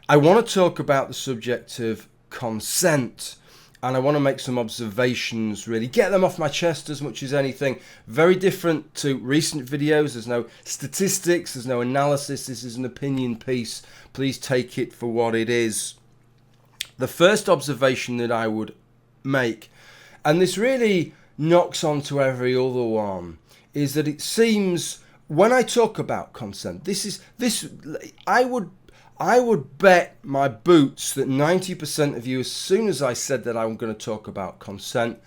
I want to talk about the subject of consent. And I want to make some observations, really get them off my chest as much as anything. Very different to recent videos. There's no statistics, there's no analysis. This is an opinion piece. Please take it for what it is. The first observation that I would make, and this really knocks onto every other one, is that it seems when I talk about consent, I would bet my boots that 90% of you, as soon as I said that I'm going to talk about consent,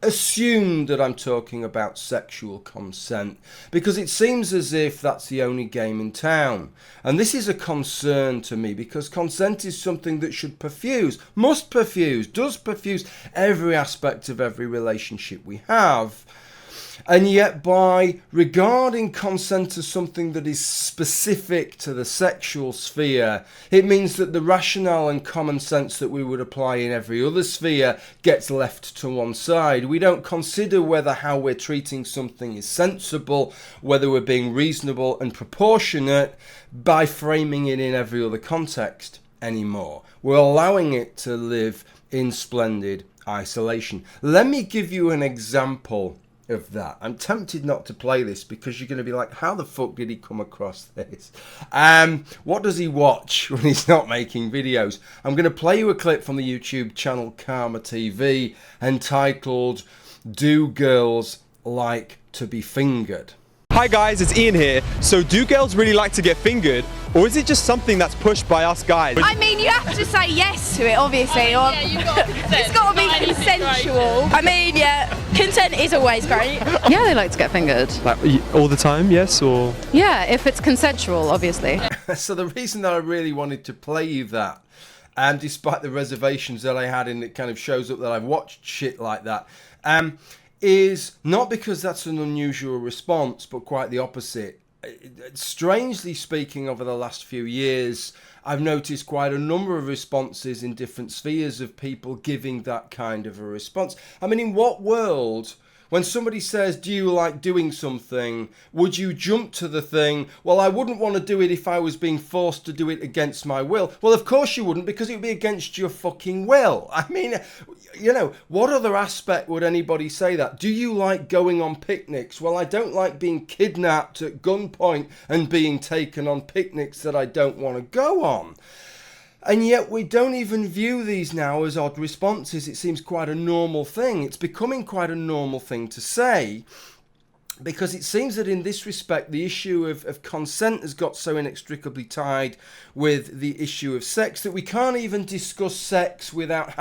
assumed that I'm talking about sexual consent, because it seems as if that's the only game in town. And this is a concern to me, because consent is something that should perfuse, does perfuse every aspect of every relationship we have. And yet, by regarding consent as something that is specific to the sexual sphere, it means that the rationale and common sense that we would apply in every other sphere gets left to one side. We don't consider whether how we're treating something is sensible, whether we're being reasonable and proportionate by framing it in every other context anymore. We're allowing it to live in splendid isolation. Let me give you an example of that. I'm tempted not to play this because you're going to be like, how the fuck did he come across this? What does he watch when he's not making videos? I'm going to play you a clip from the YouTube channel Karma TV entitled "Do Girls Like to Be Fingered?" Hi guys, it's Ian here. So do girls really like to get fingered, or is it just something that's pushed by us guys? I mean, you have to say yes to it, obviously. Or yeah, you've got to consent. It's got to be consensual. I mean, yeah, consent is always great. Yeah, they like to get fingered. Like all the time, yes, or? Yeah, if it's consensual, obviously. So the reason that I really wanted to play you that, and despite the reservations that I had, and it kind of shows up that I've watched shit like that, is not because that's an unusual response, but quite the opposite. Strangely speaking, over the last few years, I've noticed quite a number of responses in different spheres of people giving that kind of a response. I mean, in what world, when somebody says, do you like doing something, would you jump to the thing, well, I wouldn't want to do it if I was being forced to do it against my will? Well, of course you wouldn't, because it would be against your fucking will. I mean, you know, what other aspect would anybody say that? Do you like going on picnics? Well, I don't like being kidnapped at gunpoint and being taken on picnics that I don't want to go on. And yet we don't even view these now as odd responses. It seems quite a normal thing. It's becoming quite a normal thing to say, because it seems that in this respect, the issue of consent has got so inextricably tied with the issue of sex that we can't even discuss sex without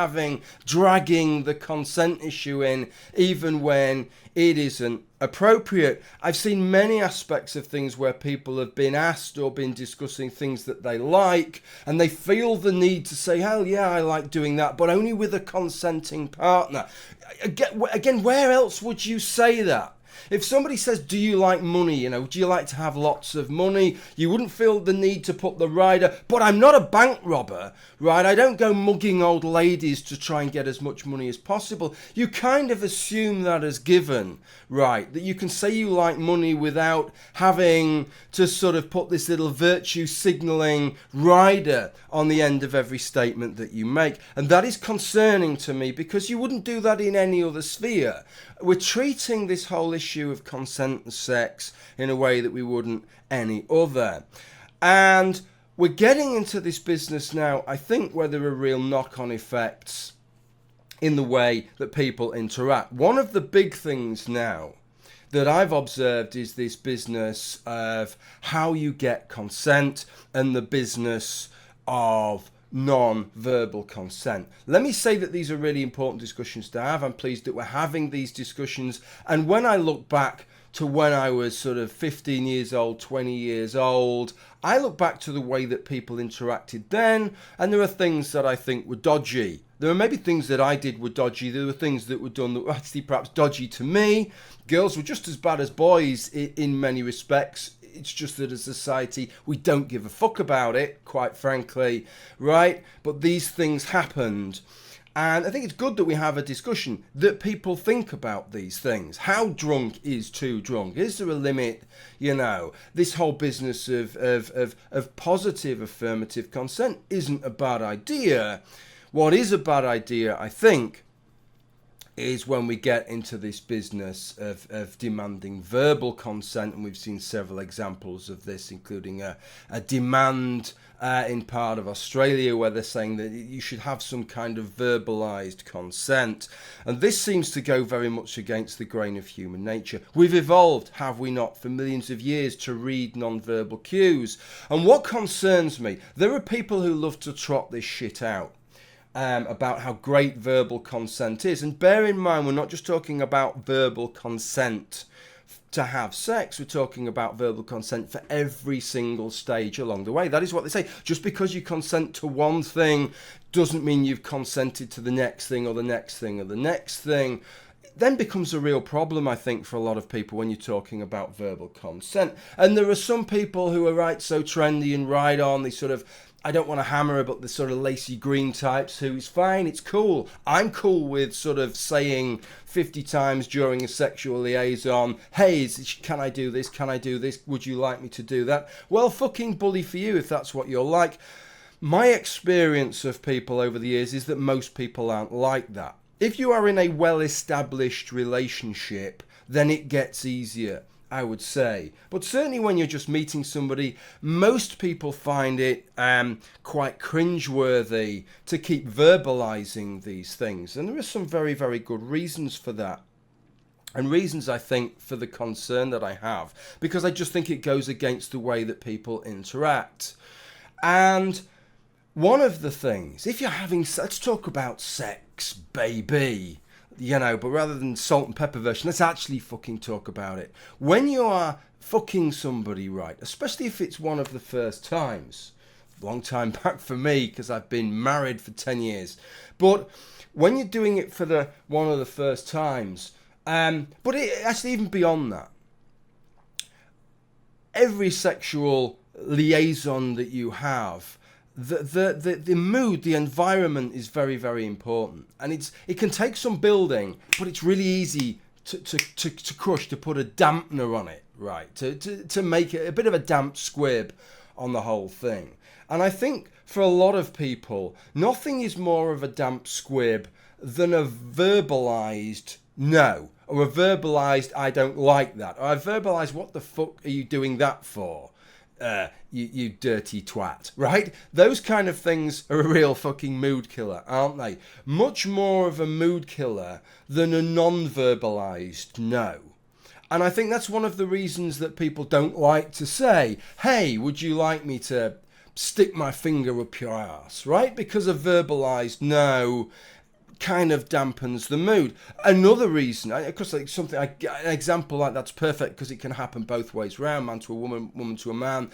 dragging the consent issue in, even when it isn't appropriate. I've seen many aspects of things where people have been asked or been discussing things that they like, and they feel the need to say, hell yeah, I like doing that, but only with a consenting partner. Again, where else would you say that? If somebody says, do you like money, do you like to have lots of money? You wouldn't feel the need to put the rider, but I'm not a bank robber, right? I don't go mugging old ladies to try and get as much money as possible. You kind of assume that as given, right? That you can say you like money without having to sort of put this little virtue signaling rider on the end of every statement that you make. And that is concerning to me, because you wouldn't do that in any other sphere. We're treating this whole issue of consent and sex in a way that we wouldn't any other. And we're getting into this business now, I think, where there are real knock-on effects in the way that people interact. One of the big things now that I've observed is this business of how you get consent and the business of non-verbal consent. Let me say that these are really important discussions to have. I'm pleased that we're having these discussions. And when I look back to when I was sort of 15 years old, 20 years old, I look back to the way that people interacted then, and there are things that I think were dodgy. There are maybe things that I did were dodgy. There were things that were done that were actually perhaps dodgy to me. Girls were just as bad as boys in many respects. It's just that as a society, we don't give a fuck about it, quite frankly, right? But these things happened. And I think it's good that we have a discussion, that people think about these things. How drunk is too drunk? Is there a limit? You know, this whole business of positive affirmative consent isn't a bad idea. What is a bad idea, I think, is when we get into this business of demanding verbal consent, and we've seen several examples of this, including a demand in part of Australia where they're saying that you should have some kind of verbalized consent. And this seems to go very much against the grain of human nature. We've evolved, have we not, for millions of years to read non-verbal cues. And what concerns me, there are people who love to trot this shit out. About how great verbal consent is. And bear in mind, we're not just talking about verbal consent to have sex, we're talking about verbal consent for every single stage along the way. That is what they say. Just because you consent to one thing doesn't mean you've consented to the next thing or the next thing or the next thing. It then becomes a real problem, I think, for a lot of people when you're talking about verbal consent. And there are some people who are right so trendy and right on, they sort of, I don't want to hammer about the sort of lacy green types who's fine, it's cool. I'm cool with sort of saying 50 times during a sexual liaison, hey, can I do this? Can I do this? Would you like me to do that? Well, fucking bully for you if that's what you're like. My experience of people over the years is that most people aren't like that. If you are in a well-established relationship, then it gets easier, I would say. But certainly when you're just meeting somebody, most people find it quite cringeworthy to keep verbalizing these things. And there are some very, very good reasons for that. And reasons, I think, for the concern that I have. Because I just think it goes against the way that people interact. And one of the things, if you're having, let's talk about sex, baby. You know, but rather than salt and pepper version, let's actually fucking talk about it. When you are fucking somebody right, especially if it's one of the first times, long time back for me because I've been married for 10 years, but when you're doing it for the one of the first times, but actually even beyond that, every sexual liaison that you have, the mood, the environment is very, very important, and it can take some building, but it's really easy to crush, to put a dampener on it, right? To make it a bit of a damp squib on the whole thing. And I think for a lot of people, nothing is more of a damp squib than a verbalized no, or a verbalized I don't like that, or a verbalized what the fuck are you doing that for? You dirty twat, right? Those kind of things are a real fucking mood killer, aren't they? Much more of a mood killer than a non-verbalized no. And I think that's one of the reasons that people don't like to say, hey, would you like me to stick my finger up your ass, right? Because a verbalized no kind of dampens the mood. Another reason, of course, like something, an example like that's perfect because it can happen both ways round, man to a woman, woman to a man.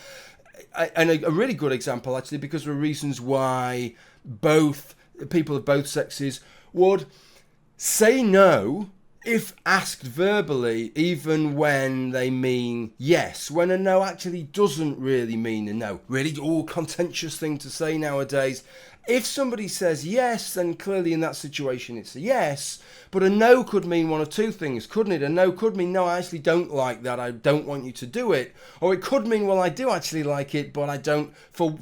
And a really good example, actually, because there are reasons why both people of both sexes would say no if asked verbally, even when they mean yes, when a no actually doesn't really mean a no. Really, contentious thing to say nowadays. If somebody says yes, then clearly in that situation it's a yes, but a no could mean one of two things, couldn't it? A no could mean, no, I actually don't like that, I don't want you to do it. Or it could mean, well, I do actually like it, but I don't, for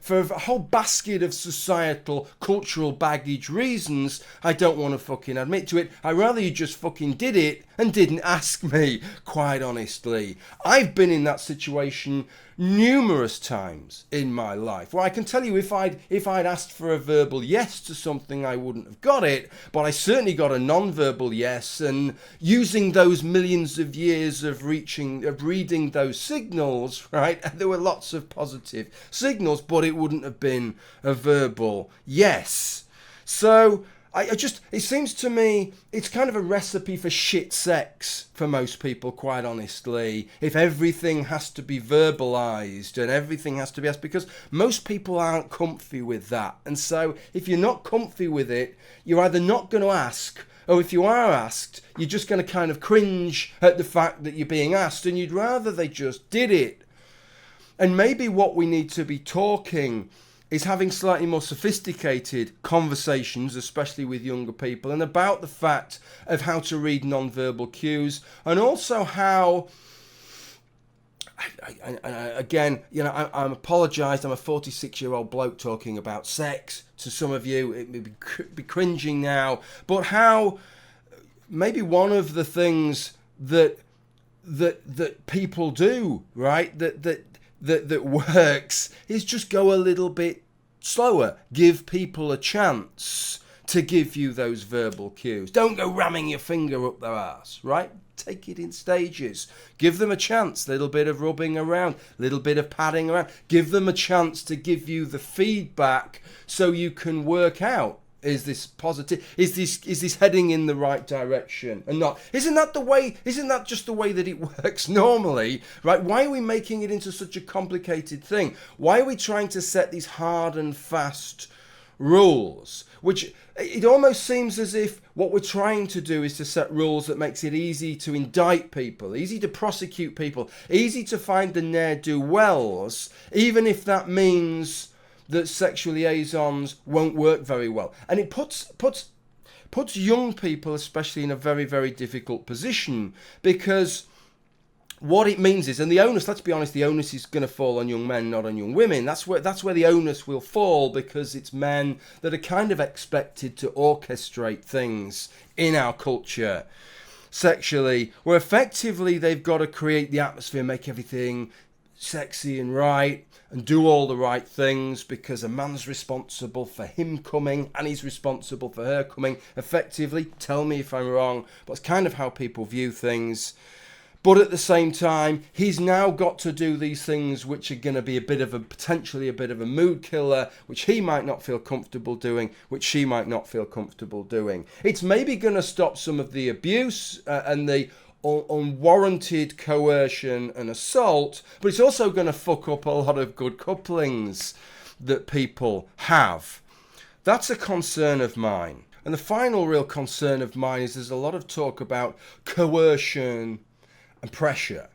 a whole basket of societal, cultural baggage reasons, I don't want to fucking admit to it. I'd rather you just fucking did it and didn't ask me, quite honestly. I've been in that situation numerous times in my life where I can tell you if I'd asked for a verbal yes to something, I wouldn't have got it, but I certainly got a non-verbal yes, and using those millions of years of reading those signals, right, there were lots of positive signals, but it wouldn't have been a verbal yes. So it seems to me it's kind of a recipe for shit sex for most people, quite honestly, if everything has to be verbalized and everything has to be asked, because most people aren't comfy with that. And so if you're not comfy with it, you're either not going to ask, or if you are asked, you're just going to kind of cringe at the fact that you're being asked, and you'd rather they just did it. And maybe what we need to be talking is having slightly more sophisticated conversations, especially with younger people, and about the fact of how to read non-verbal cues, and also how, again, you know, I'm apologised, I'm a 46-year-old bloke talking about sex. To some of you, it may be cringing now, but how maybe one of the things that people do, right, that works is just go a little bit slower. Give people a chance to give you those verbal cues. Don't go ramming your finger up their ass, right? Take it in stages. Give them a chance. Little bit of rubbing around, little bit of padding around. Give them a chance to give you the feedback so you can work out, is this positive? Is this heading in the right direction and not? Isn't that just the way that it works normally, right? Why are we making it into such a complicated thing? Why are we trying to set these hard and fast rules? Which it almost seems as if what we're trying to do is to set rules that makes it easy to indict people, easy to prosecute people, easy to find the ne'er-do-wells, even if that means that sexual liaisons won't work very well. And it puts young people especially in a very, very difficult position, because what it means is, and the onus, let's be honest, the onus is going to fall on young men, not on young women. That's where the onus will fall, because it's men that are kind of expected to orchestrate things in our culture sexually, where effectively they've got to create the atmosphere, make everything sexy and right, and do all the right things, because a man's responsible for him coming and he's responsible for her coming. Effectively, tell me if I'm wrong, but it's kind of how people view things. But at the same time, he's now got to do these things which are going to be potentially a bit of a mood killer, which he might not feel comfortable doing, which she might not feel comfortable doing. It's maybe going to stop some of the abuse and the unwarranted coercion and assault, but it's also going to fuck up a lot of good couplings that people have. That's a concern of mine. And the final real concern of mine is there's a lot of talk about coercion and pressure.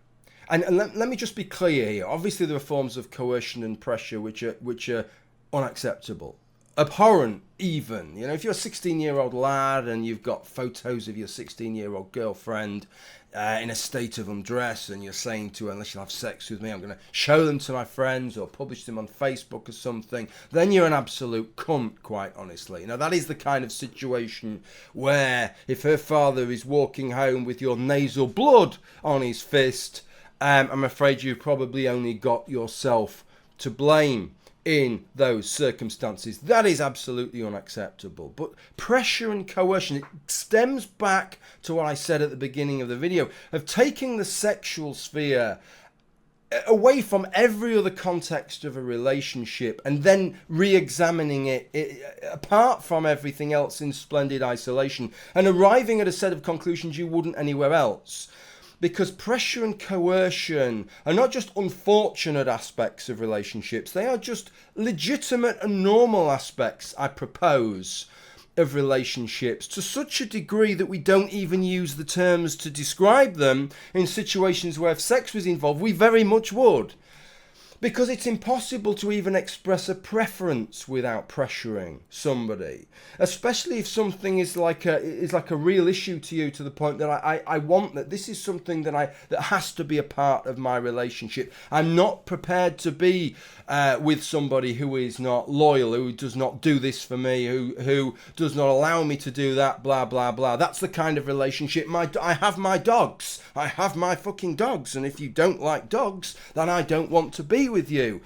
And let me just be clear here. Obviously there are forms of coercion and pressure which are unacceptable. Abhorrent even. You know, if you're a 16-year-old lad and you've got photos of your 16-year-old girlfriend in a state of undress, and you're saying to her, unless you'll have sex with me, I'm going to show them to my friends or publish them on Facebook or something, then you're an absolute cunt, quite honestly. Now, that is the kind of situation where if her father is walking home with your nasal blood on his fist, I'm afraid you've probably only got yourself to blame in those circumstances. That is absolutely unacceptable. But pressure and coercion, it stems back to what I said at the beginning of the video, of taking the sexual sphere away from every other context of a relationship and then re-examining it apart from everything else in splendid isolation, and arriving at a set of conclusions you wouldn't anywhere else. Because pressure and coercion are not just unfortunate aspects of relationships, they are just legitimate and normal aspects, I propose, of relationships, to such a degree that we don't even use the terms to describe them in situations where if sex was involved, we very much would. Because it's impossible to even express a preference without pressuring somebody, especially if something is like a real issue to you, to the point that I want that this is something that has to be a part of my relationship. I'm not prepared to be with somebody who is not loyal, who does not do this for me, who does not allow me to do that, blah blah blah. That's the kind of relationship. I have my dogs. I have my fucking dogs, and if you don't like dogs, then I don't want to be with you.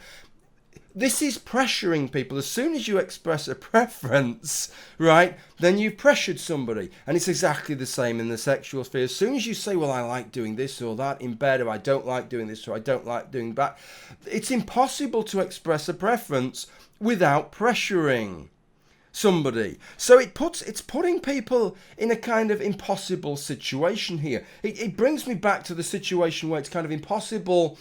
This is pressuring people. As soon as you express a preference, right, then you've pressured somebody. And it's exactly the same in the sexual sphere. As soon as you say, well, I like doing this or that in bed, or I don't like doing this or I don't like doing that, it's impossible to express a preference without pressuring somebody. So it's putting people in a kind of impossible situation here. It brings me back to the situation where it's kind of impossible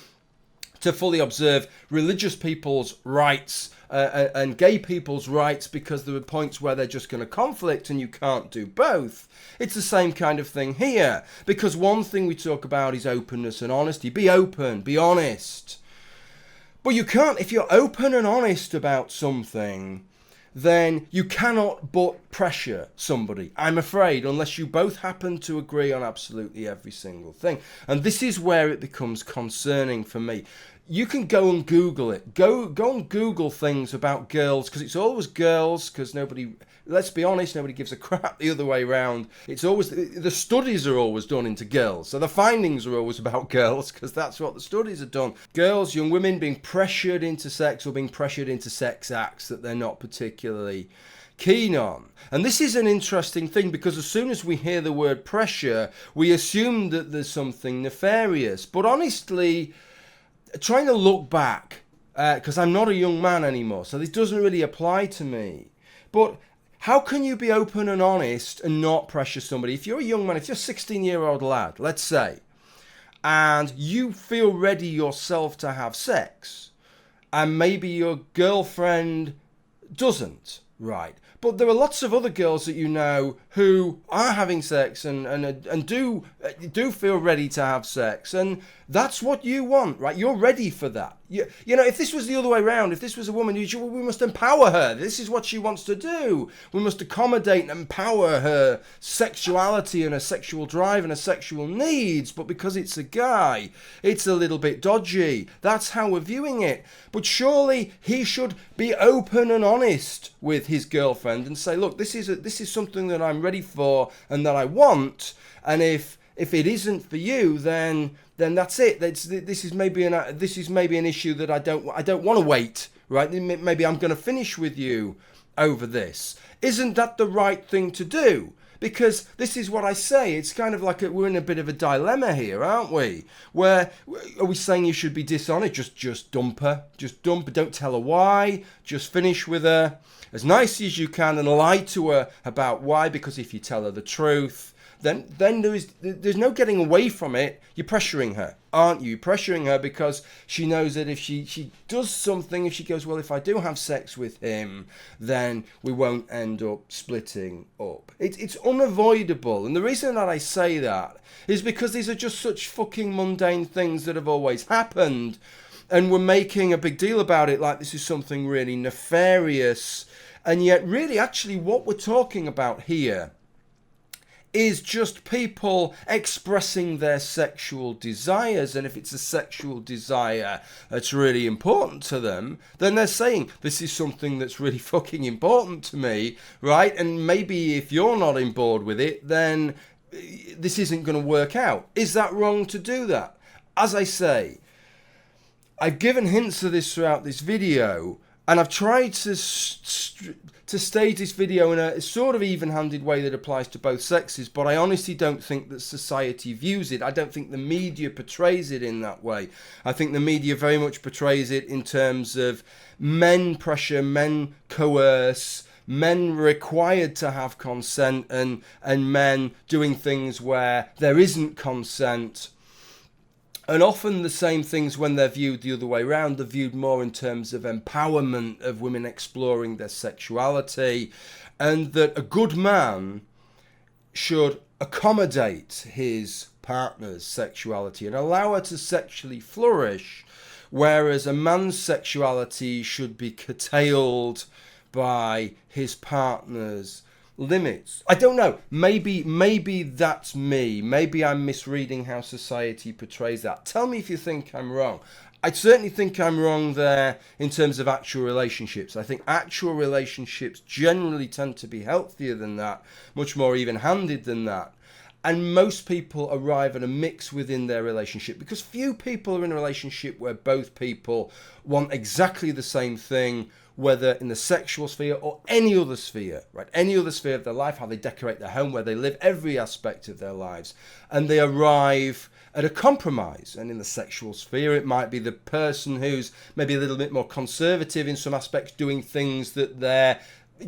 to fully observe religious people's rights and gay people's rights, because there are points where they're just going to conflict and you can't do both. It's the same kind of thing here, because one thing we talk about is openness and honesty. Be open, be honest. But you can't, if you're open and honest about something, then you cannot but pressure somebody, I'm afraid, unless you both happen to agree on absolutely every single thing. And this is where it becomes concerning for me. You can go and Google it. Go and Google things about girls, because it's always girls, because nobody, let's be honest, nobody gives a crap the other way around. It's always, the studies are always done into girls. So the findings are always about girls, because that's what the studies are done. Girls, young women being pressured into sex or being pressured into sex acts that they're not particularly keen on. And this is an interesting thing, because as soon as we hear the word pressure, we assume that there's something nefarious. But honestly, trying to look back, because I'm not a young man anymore, so this doesn't really apply to me. But how can you be open and honest and not pressure somebody? If you're a young man, if you're a 16-year-old lad, let's say, and you feel ready yourself to have sex, and maybe your girlfriend doesn't, right? But there are lots of other girls that you know who are having sex and do feel ready to have sex, and that's what you want, right? You're ready for that. You know, if this was the other way around, if this was a woman, we must empower her. This is what she wants to do. We must accommodate and empower her sexuality and her sexual drive and her sexual needs. But because it's a guy, it's a little bit dodgy. That's how we're viewing it. But surely he should be open and honest with his girlfriend and say, look, this is something that I'm ready for and that I want. And if it isn't for you, then that's it. This is maybe an issue that I don't want to wait, right? Maybe I'm going to finish with you over this. Isn't that the right thing to do? Because this is what I say. It's kind of like we're in a bit of a dilemma here, aren't we? Where are we saying you should be dishonest? Just dump her. Just dump her. Don't tell her why. Just finish with her as nicely as you can and lie to her about why. Because if you tell her the truth, then there's no getting away from it. You're pressuring her, aren't you? You're pressuring her because she knows that if she does something, if she goes, well, if I do have sex with him, then we won't end up splitting up. It's unavoidable. And the reason that I say that is because these are just such fucking mundane things that have always happened. And we're making a big deal about it like this is something really nefarious. And yet really, actually, what we're talking about here is just people expressing their sexual desires. And if it's a sexual desire that's really important to them, then they're saying, this is something that's really fucking important to me, right? And maybe if you're not on board with it, then this isn't going to work out. Is that wrong to do that? As I say, I've given hints of this throughout this video, and I've tried to stage this video in a sort of even-handed way that applies to both sexes, but I honestly don't think that society views it. I don't think the media portrays it in that way. I think the media very much portrays it in terms of men pressure, men coerce, men required to have consent, and men doing things where there isn't consent. And often the same things, when they're viewed the other way around, they're viewed more in terms of empowerment of women exploring their sexuality, and that a good man should accommodate his partner's sexuality and allow her to sexually flourish, whereas a man's sexuality should be curtailed by his partner's limits. I don't know. Maybe that's me. Maybe I'm misreading how society portrays that. Tell me if you think I'm wrong. I certainly think I'm wrong there in terms of actual relationships. I think actual relationships generally tend to be healthier than that, much more even-handed than that. And most people arrive at a mix within their relationship, because few people are in a relationship where both people want exactly the same thing, whether in the sexual sphere or any other sphere, right? Any other sphere of their life, how they decorate their home, where they live, every aspect of their lives. And they arrive at a compromise. And in the sexual sphere, it might be the person who's maybe a little bit more conservative in some aspects, doing things that they're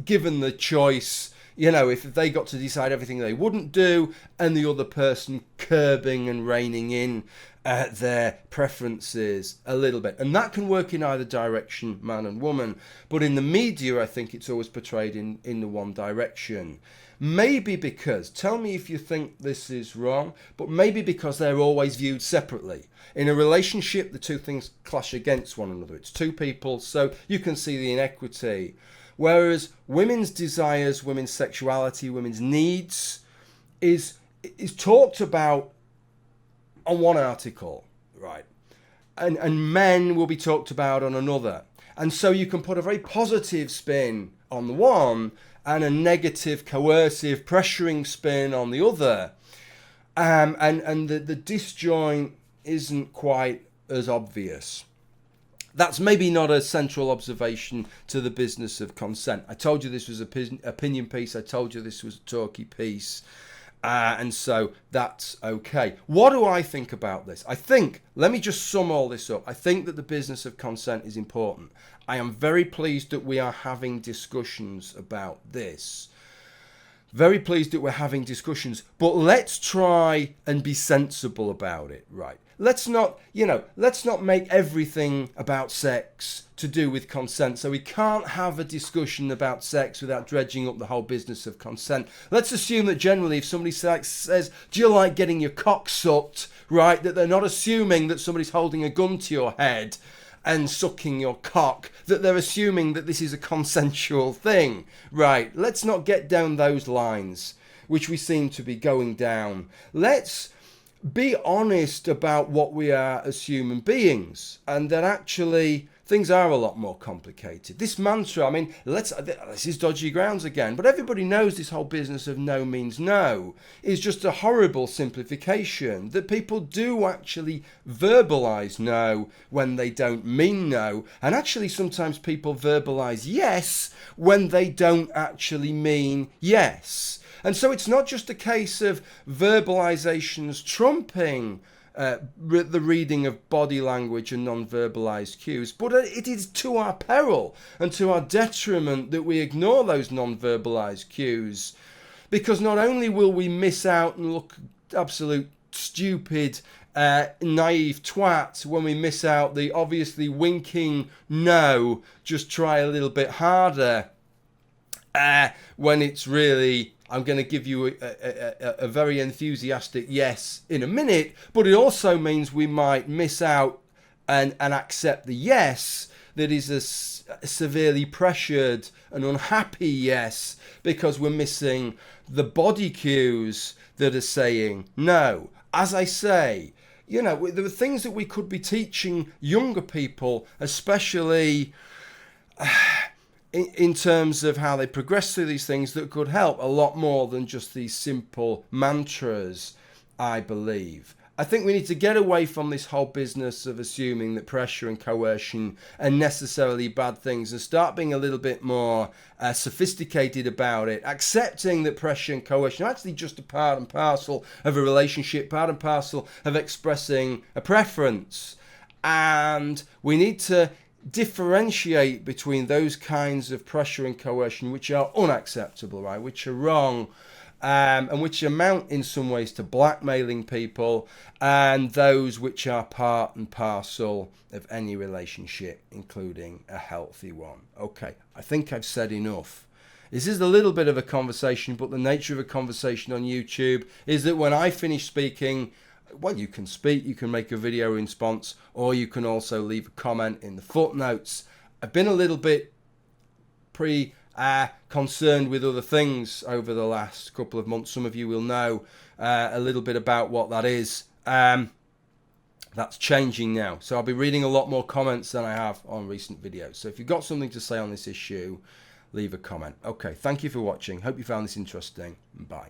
given the choice, you know, if they got to decide everything they wouldn't do, and the other person curbing and reining in their preferences a little bit. And that can work in either direction, man and woman. But in the media, I think it's always portrayed in the one direction. Maybe because, tell me if you think this is wrong, but maybe because they're always viewed separately. In a relationship, the two things clash against one another. It's two people, so you can see the inequity. Whereas women's desires, women's sexuality, women's needs is talked about on one article, right? And men will be talked about on another. And so you can put a very positive spin on the one and a negative, coercive, pressuring spin on the other. And the disjoint isn't quite as obvious. That's maybe not a central observation to the business of consent. I told you this was an opinion piece. I told you this was a talky piece. And so that's okay. What do I think about this? Let me just sum all this up. I think that the business of consent is important. I am very pleased that we are having discussions about this. Very pleased that we're having discussions, but let's try and be sensible about it, right? Let's not make everything about sex to do with consent. So we can't have a discussion about sex without dredging up the whole business of consent. Let's assume that generally if somebody says, do you like getting your cock sucked, right, that they're not assuming that somebody's holding a gun to your head and sucking your cock, that they're assuming that this is a consensual thing, right? Let's not get down those lines, which we seem to be going down. Let's be honest about what we are as human beings, and that actually things are a lot more complicated. This mantra, I mean, this is dodgy grounds again, but everybody knows this whole business of no means no is just a horrible simplification, that people do actually verbalize no when they don't mean no, and actually sometimes people verbalize yes when they don't actually mean yes. And so it's not just a case of verbalizations trumping the reading of body language and non-verbalized cues, but it is to our peril and to our detriment that we ignore those non-verbalized cues, because not only will we miss out and look absolute stupid, naive twat when we miss out the obviously winking no, just try a little bit harder, when it's really, I'm going to give you a very enthusiastic yes in a minute, but it also means we might miss out and accept the yes that is a severely pressured and unhappy yes, because we're missing the body cues that are saying no. As I say, there are things that we could be teaching younger people, especially in terms of how they progress through these things, that could help a lot more than just these simple mantras, I believe. I think we need to get away from this whole business of assuming that pressure and coercion are necessarily bad things and start being a little bit more sophisticated about it, accepting that pressure and coercion are actually just a part and parcel of a relationship, part and parcel of expressing a preference. And we need to differentiate between those kinds of pressure and coercion which are unacceptable, right, which are wrong, and which amount in some ways to blackmailing people, and those which are part and parcel of any relationship, including a healthy one. Okay, I think I've said enough. This is a little bit of a conversation, but the nature of a conversation on YouTube is that when I finish speaking, well, you can speak, you can make a video response, or you can also leave a comment in the footnotes. I've been a little bit concerned with other things over the last couple of months. Some of you will know a little bit about what that is. That's changing now. So I'll be reading a lot more comments than I have on recent videos. So if you've got something to say on this issue, leave a comment. Okay, thank you for watching. Hope you found this interesting. Bye.